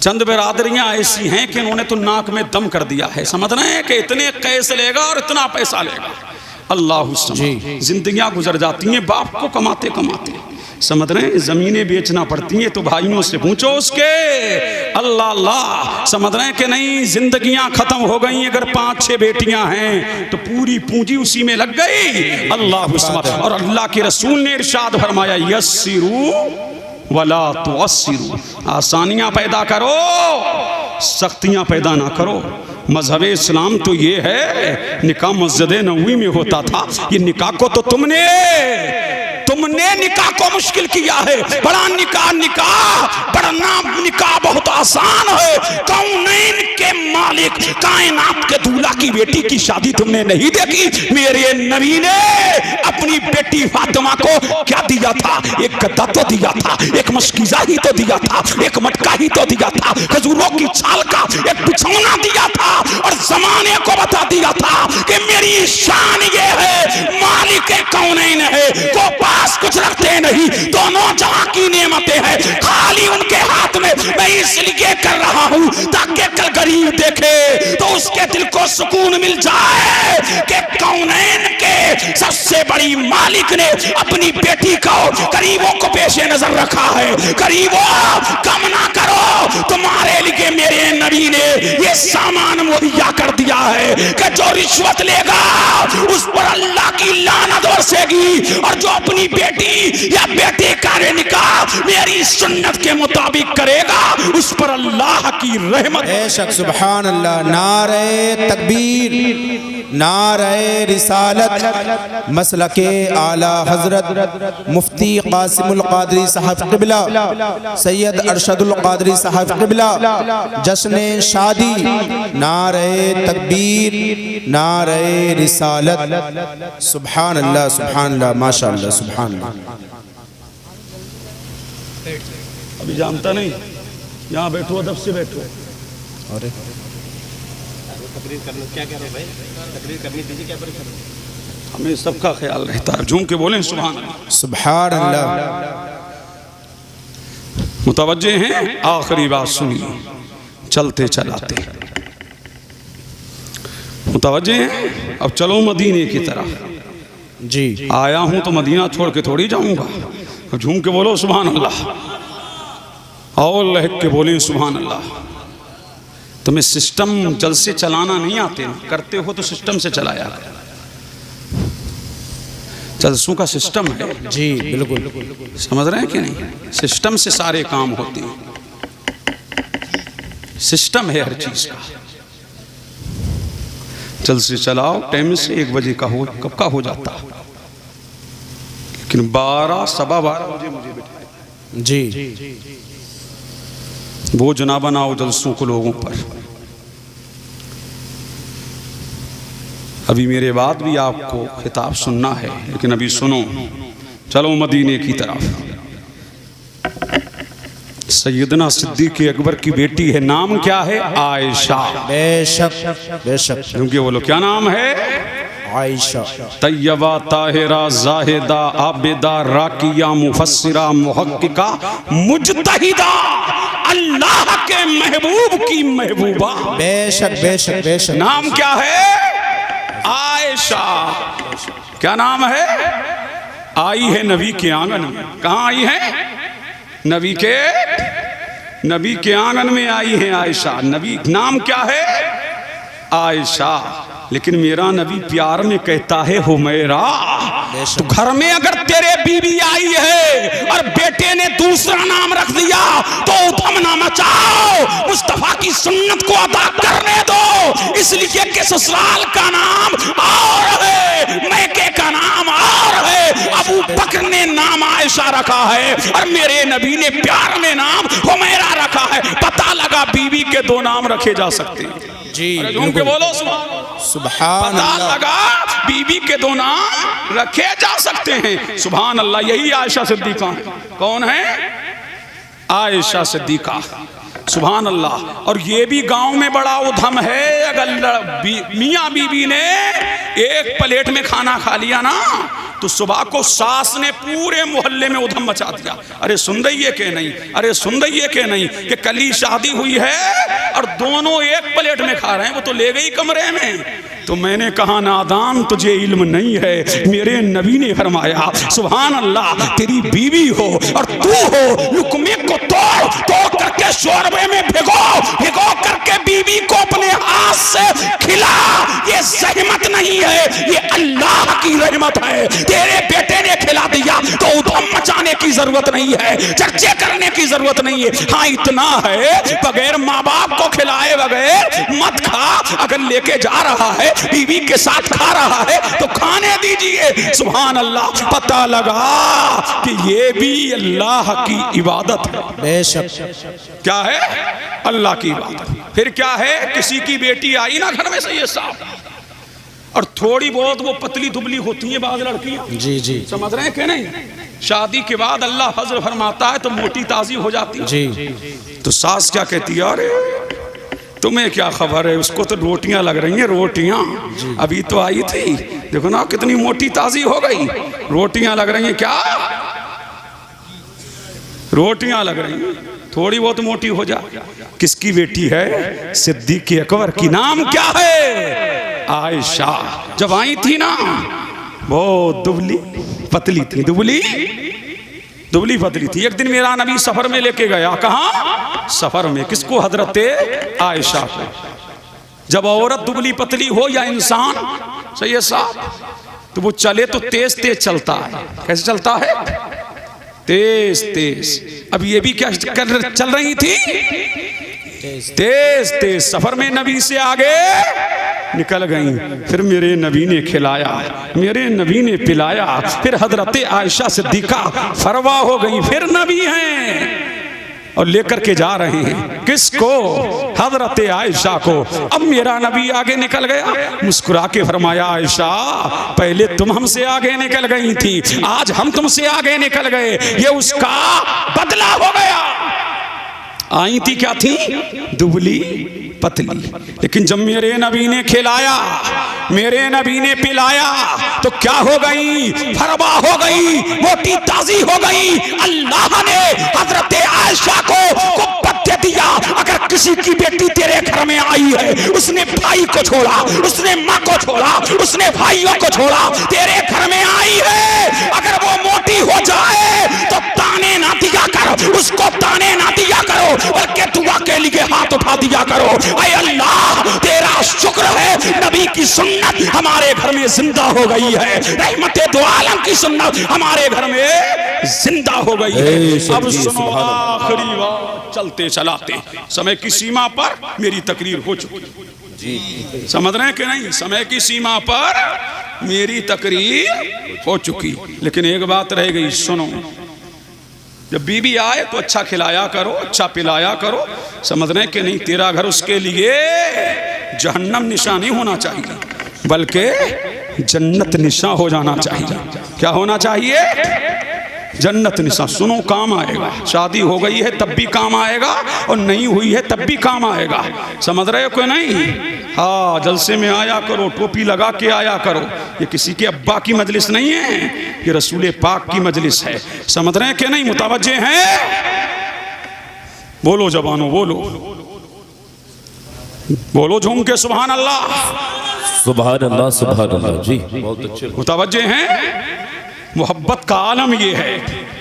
चंद बिरादरियां ऐसी हैं कि उन्होंने तो नाक में दम कर दिया है। समझ रहे हैं कि इतने कैसे लेगा और इतना पैसा लेगा। अल्लाह जिंदगियां गुजर जाती हैं बाप को कमाते कमाते। समझ रहे हैं? जमीनें बेचना पड़ती हैं। तो भाइयों से पूछो उसके, अल्लाह अल्लाह, समझ रहे हैं कि नहीं? जिंदगियां खत्म हो गई। अगर 5-6 बेटियां हैं तो पूरी पूंजी उसी में लग गई। अल्लाह। और अल्लाह के रसूल ने इरशाद फरमाया यस्सिरू वला तुअस्सिरू, आसानियां पैदा करो सख्तियां पैदा ना करो। मजहब इस्लाम तो ये है, निकाह मस्जिद नबवी में होता था। ये निकाह को तो तुमने निकाह को मुश्किल किया है। बड़ा निकाह बड़ना निकाह बहुत आसान है। कौनैन के मालिक कायनात के दूल्हा की बेटी की शादी तुमने नहीं देखी? मेरे नबी ने अपनी बेटी फातिमा को क्या दिया था? एक गद्दा तो दिया था, एक मशकीजा ही तो दिया था, एक मटका ही तो दिया था, खजूरों की छाल का एक बिछौना दिया था और जमाने को बता दिया था कि मेरी शान ये है, मालिक कौनैन है, वो पास कुछ रखते नहीं, दोनों जहां की नेमतें हैं खाली उनके हाथ में। मैं इसलिए कर रहा हूं ताकि कल गरीब देखे तो उसके दिल को सुकून मिल जाए कि कौनैन के सबसे बड़ी मालिक ने अपनी बेटी को गरीबों को पेशे नजर रखा है। गरीबों कम ना करो, तुम्हारे लिए मेरे नबी ने ये सामान मुहैया कर दिया है कि जो रिश्वत लेगा उस पर अल्लाह की लानत बरसेगी। और जो अपनी बेटी या बेटे का निकाह मेरी सुन्नत के मुताबिक करेगा उस पर अल्लाह की रहमत। बेशक, सुभान अल्लाह। नारे तकबीर, नारे रिसालत, मसलके आला हजरत मुफ्ती कासिमुल कादरी साहब क़िबला, सैयद अरशदुल कादरी साहब क़िबला, जश्न शादी, नारे तकबीर, नारे रिसालत। सुभान अल्लाह, सुभान अल्लाह, माशा अल्लाह, सुभान अल्लाह। अभी जानता नहीं, यहाँ बैठो, अदब से बैठो। अरे तकरीर करना क्या कह रहे हो भाई? तकरीर करनी दीजिए, क्या परेशानी? हमें सबका ख्याल रहता है, झूम के बोलें सुभान अल्लाह। सुभान अल्लाह। मुतवज्जे हैं, आखिरी बात सुनिए, चलते चलाते मुतवज्जे हैं। अब चलो मदीने की तरफ। जी आया हूं तो मदीना छोड़ के थोड़ी जाऊंगा। अब झूम के बोलो सुभान अल्लाह, और लहक के बोले सुभान अल्लाह। तुम्हें सिस्टम जलसे चलाना नहीं आते, करते हो तो सिस्टम से चलाया। जलसों का सिस्टम है, जी बिल्कुल। समझ रहे हैं कि नहीं? सिस्टम से सारे काम होते हैं, सिस्टम है हर चीज का। जलसे चलाओ, टाइम से 1 बजे का हो, कब का हो जाता, लेकिन 12 सवा 12 बजे मुझे बिठाए। जी बोझ ना बनाओ जलसों को लोगों पर। अभी मेरे बाद भी आपको खिताब सुनना है, लेकिन अभी सुनो, चलो मदीने की तरफ। सैयदना सिद्दीक़ अकबर की बेटी है, नाम क्या है? आयशा। बेशक बेशक। क्योंकि बोलो क्या नाम है? आयशा। तैयबा, ताहिरा, जाहिदा, आबिदा, राकिया, मुफस्सिरा, मुहक्किका, मुजतहिदा, अल्लाह के महबूब की महबूबा। बेशक बेशक बेशक। नाम क्या है? आयशा। क्या नाम है? आई है नबी के आंगन में। कहाँ आई है? नबी के आंगन में आई है आयशा। नबी नाम क्या है? आयशा। लेकिन मेरा नबी प्यार में कहता है हुमैरा। तो घर में अगर तेरे बीवी आई है और बेटे ने दूसरा नाम रख दिया तो उधम ना मचाओ, मुस्तफा की सुन्नत को अदा करने दो। इसलिए कि ससुराल का नाम और है, मैके का नाम और है। अबू बकर ने नाम आयशा रखा है और मेरे नबी ने प्यार में नाम हुमैरा रखा है। पता लगा बीवी के 2 नाम रखे जा सकते हैं। जी झूम के बोलो सुभान पता अल्लाह। लगा बीबी के 2 नाम रखे जा सकते हैं। सुभान अल्लाह। यही आयशा सिद्दीका है। कौन है? आयशा सिद्दीका। सुभान अल्लाह। और ये भी गांव में बड़ा उधम है। अगर मियाँ बीबी ने एक प्लेट में खाना खा लिया ना, तो सुबह को सास ने पूरे मोहल्ले में उधम मचा दिया। अरे सुन रही है के नहीं? अरे सुन रही है के नहीं? कि कल ही शादी हुई है और दोनों एक प्लेट में खा रहे हैं, वो तो ले गई कमरे में। तो मैंने कहा नादान, तुझे इल्म नहीं है। मेरे नबी ने फरमाया सुभान अल्लाह, तेरी बीवी हो और तू हो, लुकमे को तोड़ करके शोरबे में भिगो करके बीवी को अपने हाथ से खिला। ये रहमत नहीं है, ये अल्लाह की रहमत है। तेरे बेटे ने खिला दिया तो उधम मचाने की जरूरत नहीं है, चर्चे करने की जरूरत नहीं है। हाँ इतना है, बगैर माँ बाप को खिलाए बगैर मत खा। अगर लेके जा रहा है, बीवी के साथ खा रहा है, तो खाने दीजिए। सुभान अल्लाह। पता लगा कि ये भी अल्लाह की इबादत है। बेशक। क्या है? अल्लाह की इबादत। फिर क्या है? किसी की बेटी आई ना घर में से ये साहब, और थोड़ी बहुत वो पतली दुबली होती है बाज लड़कियां। जी जी। समझ रहे हैं कि नहीं? शादी के बाद अल्लाह फजल फरमाता है तो मोटी ताजी हो जाती है। जी। तो सास क्या कहती है? अरे तुम्हें क्या खबर है, उसको तो रोटियां लग रही हैं, रोटियां अभी तो आई थी, देखो ना कितनी मोटी ताजी हो गई। रोटियां लग रही हैं। क्या रोटियां लग रही हैं? थोड़ी बहुत मोटी हो जा। किसकी बेटी है? सिद्दीक़ अकबर की। नाम क्या है? आयशा। जब आई थी ना, बहुत दुबली पतली थी, दुबली पतली थी। एक दिन मेरा नबी सफर में लेके गया। कहाँ? सफर में। किसको? हजरत आयशा को। जब औरत दुबली पतली हो या इंसान, सही है साहब, तो वो चले तो तेज तेज चलता है। कैसे चलता है? तेज तेज। अब ये भी क्या चल रही थी? तेज तेज। सफर में नबी से आगे निकल गई। फिर मेरे नबी ने खिलाया, मेरे नबी ने पिलाया। फिर हजरत आयशा सिद्दीका फरवा हो गई। फिर नबी हैं और लेकर के जा रहे हैं किसको? हजरत आयशा को। अब मेरा नबी आगे निकल गया, मुस्कुरा के फरमाया आयशा पहले तुम हमसे आगे निकल गई थी, आज हम तुमसे आगे निकल गए, ये उसका बदला हो गया। आई थी क्या थी? दुबली पतली, लेकिन जब मेरे नबी ने खिलाया, मेरे नबी ने पिलाया तो क्या हो गई? फरवा हो गई, मोटी ताजी हो गई। अल्लाह ने हजरत आयशा को कुव्वत दे दिया। अगर किसी की बेटी तेरे घर में आई है, उसने भाई को छोड़ा, उसने माँ को छोड़ा, उसने भाइयों को छोड़ा, तेरे घर में आई है, अगर वो मोटी हो जाए तो ताने ना दिया करो, उसको ताने ना दिया करो, बल्कि दुआ के लिए हाथ उठा दिया करो। ऐ अल्लाह तेरा शुक्र है, नबी की सुन्नत हमारे घर में जिंदा हो गई है, रहमते दो आलम की सुन्नत हमारे घर में जिंदा हो गई है। अब सुनो आखिरी बात, चलते चलाते समय की सीमा पर मेरी तकरीर हो चुकी, समझ रहे हैं कि नहीं? समय की सीमा पर मेरी तकरीर हो चुकी, लेकिन एक बात रह गई, सुनो। जब बीवी आए तो अच्छा खिलाया करो, अच्छा पिलाया करो, समझ रहे कि नहीं? तेरा घर उसके लिए जहन्नम निशा नहीं होना चाहिए, बल्कि जन्नत निशा हो जाना चाहिए। क्या होना चाहिए? जन्नत निशा। सुनो, काम आएगा। शादी हो गई है तब भी काम आएगा, और नहीं हुई है तब भी काम आएगा, समझ रहे हो कि नहीं? हाँ, जलसे में आया करो, टोपी लगा के आया करो। ये किसी के अब्बा की मजलिस नहीं है, ये रसूल पाक की मजलिस है, समझ रहे हैं कि नहीं? मुतवज्जे हैं? बोलो जवानों, बोलो बोलो झूम के सुभान अल्लाह, सुभान अल्लाह, सुभान अल्लाह। जी बहुत अच्छे। मुतवज्जे हैं? मोहब्बत का आलम ये है,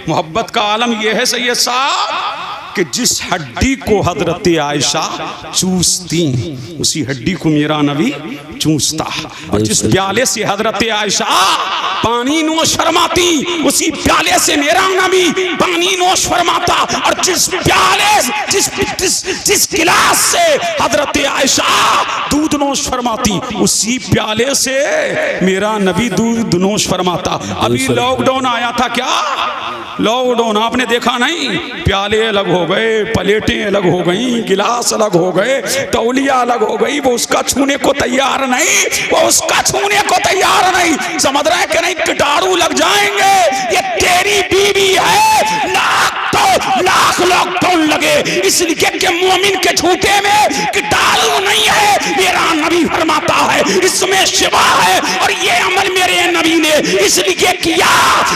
मोहब्बत का आलम ये है सैयद साहब कि जिस हड्डी को हजरत आयशा चूसती, उसी हड्डी को मेरा नबी चूसता, और जिस प्याले से हजरत आयशा पानी नोश फरमाती, उसी प्याले से मेरा नबी पानी नोश फरमाता, और जिस प्याले जिस गिलास से हजरत आयशा दूध नोश फरमाती, उसी प्याले से मेरा नबी दूध नोश फरमाता। अभी लॉकडाउन आया था, क्या लॉकडाउन आपने देखा नहीं? प्याले अलग हो गए, प्लेटें अलग हो गई, गिलास अलग हो गए, तौलिया अलग हो गई, वो उसका छूने को तैयार नहीं, वो उसका छूने को तैयार नहीं, समझ रहे कि नहीं? कीटाणु लग जाएंगे। ये तेरी बीवी है, लाख लॉकडाउन लगे, इसलिए कि मोमिन के झूठे में कीटाणु नहीं है। मेरा नबी फरमाता है इसमें शिवा है, और ये अमल मेरे नबी ने इसलिए किया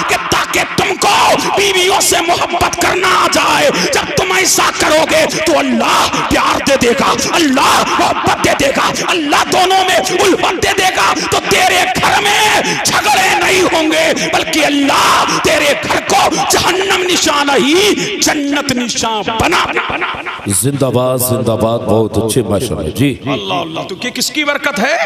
कि ताकि तुमको बीवियों से मोहब्बत करना आ जाए। जब तुम ऐसा करोगे तो अल्लाह प्यार दे देगा, अल्लाह मोहब्बत दे देगा, अल्लाह दोनों में उल्फत दे देगा, तो तेरे घर में झगड़े नहीं होंगे, बल्कि अल्लाह तेरे घर को जहन्नम निशान ही जन्नत निशान बना। जिंदाबाद जिंदाबाद, बहुत अच्छे माशाअल्लाह। जी अल्लाह अल्लाह। तो किसकी बरकत है?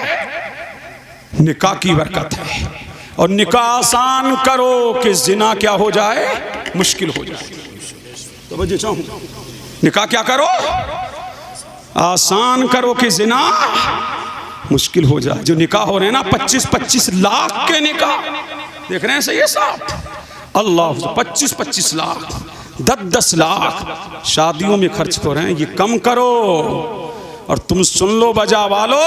निकाह की बरकत है। और निकाह आसान करो कि जिना क्या हो जाए? मुश्किल हो जाए। तो बजे चाहूं निकाह क्या करो? आसान करो कि जिना मुश्किल हो जाए। जो निकाह हो रहे हैं ना 25-25 लाख के निकाह देख रहे हैं सही है साहब? अल्लाह, 25-25 लाख 10-10 लाख शादियों में खर्च हो रहे हैं। ये कम करो। और तुम सुन लो बजा वालो,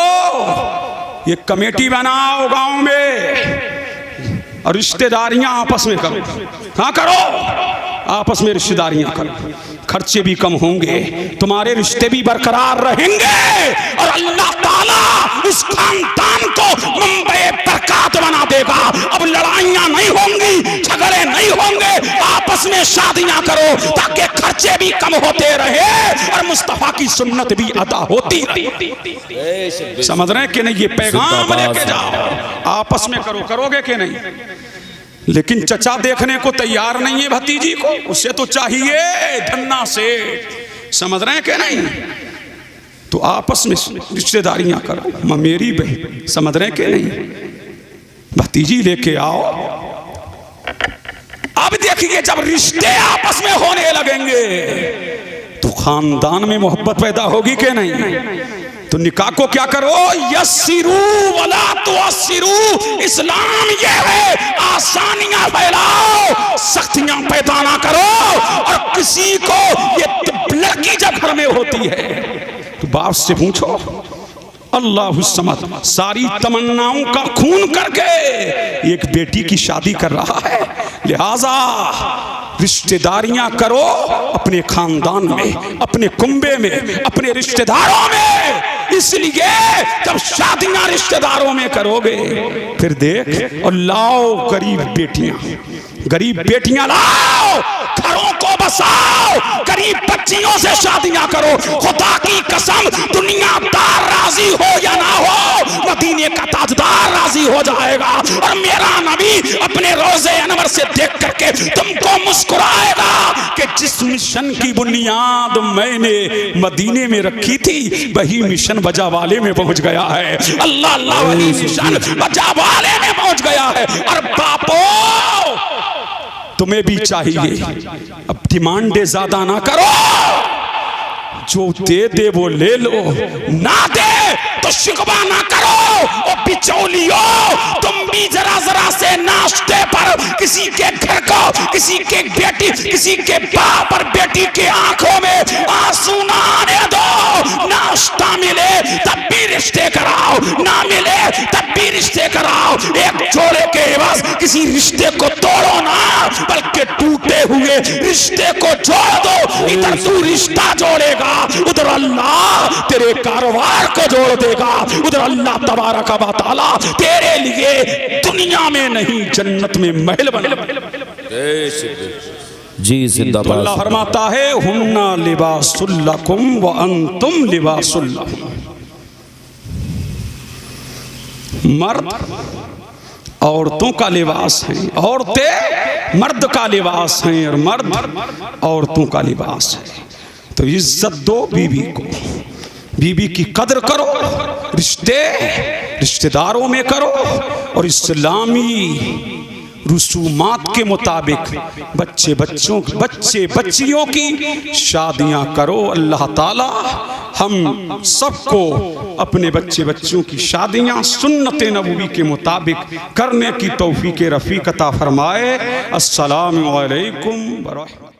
ये कमेटी बनाओ गांव में और रिश्तेदारियां आपस में करो। हाँ करो, आपस में रिश्तेदारियां करो, खर्चे भी कम होंगे, तुम्हारे रिश्ते भी बरकरार रहेंगे, और अल्लाह ताला इस खानदान को मुंबई बरकत बना देगा। अब लड़ाइयां नहीं होंगी, झगड़े नहीं होंगे, आपस में शादियां करो ताकि खर्चे भी कम होते रहे और मुस्तफा की सुन्नत भी अदा होती रहे। समझ रहे हैं कि नहीं? ये पैगाम लेके जाओ, आपस में करो। करोगे कि नहीं? लेकिन चचा देखने को तैयार नहीं है भतीजी को, उसे तो चाहिए धन्ना से। समझ रहे हैं कि नहीं? तो आपस में रिश्तेदारियां करो। मेरी बहन, समझ रहे हैं कि नहीं? भतीजी लेके आओ। अब देखिए, जब रिश्ते आपस में होने लगेंगे तो खानदान में मोहब्बत पैदा होगी कि नहीं? तो निकाह को क्या करो? यस्सिरू वला तुअस्सिरू। इस्लाम ये है, आसानियां फैलाओ, सख्तियां पैदा ना करो। और किसी को ये घर में होती है तो बाप से पूछो। अल्लाहु समद सारी तमन्नाओं का खून करके एक बेटी की शादी कर रहा है। लिहाजा रिश्तेदारियां करो अपने खानदान में, अपने कुंबे में, अपने रिश्तेदारों में। इसलिए जब शादियां रिश्तेदारों में करोगे फिर देख और लाओ गरीब बेटियां लाओ, घरों को बसाओ, गरीब बच्चियों से शादियां करो। खुदा की कसम दुनियादार राजी हो या ना हो, मदीने का ताजदार राजी हो जाएगा। और मेरा नबी अपने रोज़े अनवर से देख करके तुमको मुस्कुराएगा कि जिस मिशन की बुनियाद मैंने मदीने में रखी थी वही मिशन बजा वाले में पहुंच गया है। अल्लाह अल्लाह वही मिशन बजा वाले में पहुंच गया है। और बापो तुम्हें भी चाहिए अब डिमांडे ज्यादा ना करो, जो दे वो ले लो, ना दे तो शिकवा ना करो। ओ बिचौलियो तुम भी जरा से नाश्ते पर किसी के घर को, किसी के बेटी, किसी के बाप और बेटी के आंखों में आंसू ना आने दो। नाश्ता मिले तब भी रिश्ते कराओ, ना मिले तब भी रिश्ते कराओ। एक जोड़े के बस किसी रिश्ते को तोड़ो ना, बल्कि टूटे हुए रिश्ते को जोड़ दो। इधर तू रिश्ता जोड़ेगा, उधर अल्लाह तेरे कारोबार को जोड़ देगा। उधर अल्लाह तबारक व तआला तेरे लिए दुनिया में नहीं जन्नत में महल बना। जी जिंदाबाद। अल्लाह फरमाता है हुन्ना लिबासुल लकुम व अंतुम लिबासुल लहुम। मर्द औरतों का लिबास है, औरतें मर्द का लिबास हैं, और मर्द औरतों का लिबास है। तो इज्जत दो बीवी को, बीवी की कदर करो, रिश्तेदारों में करो, और इस्लामी रसूमात के मुताबिक बच्चे बच्चियों की शादियां करो। अल्लाह ताला हम सबको अपने बच्चियों की शादियां सुन्नत नबवी के मुताबिक करने की तौफीक रफ़ीक अता फरमाए। अस्सलामु अलैकुम व रहमतुल्लाह।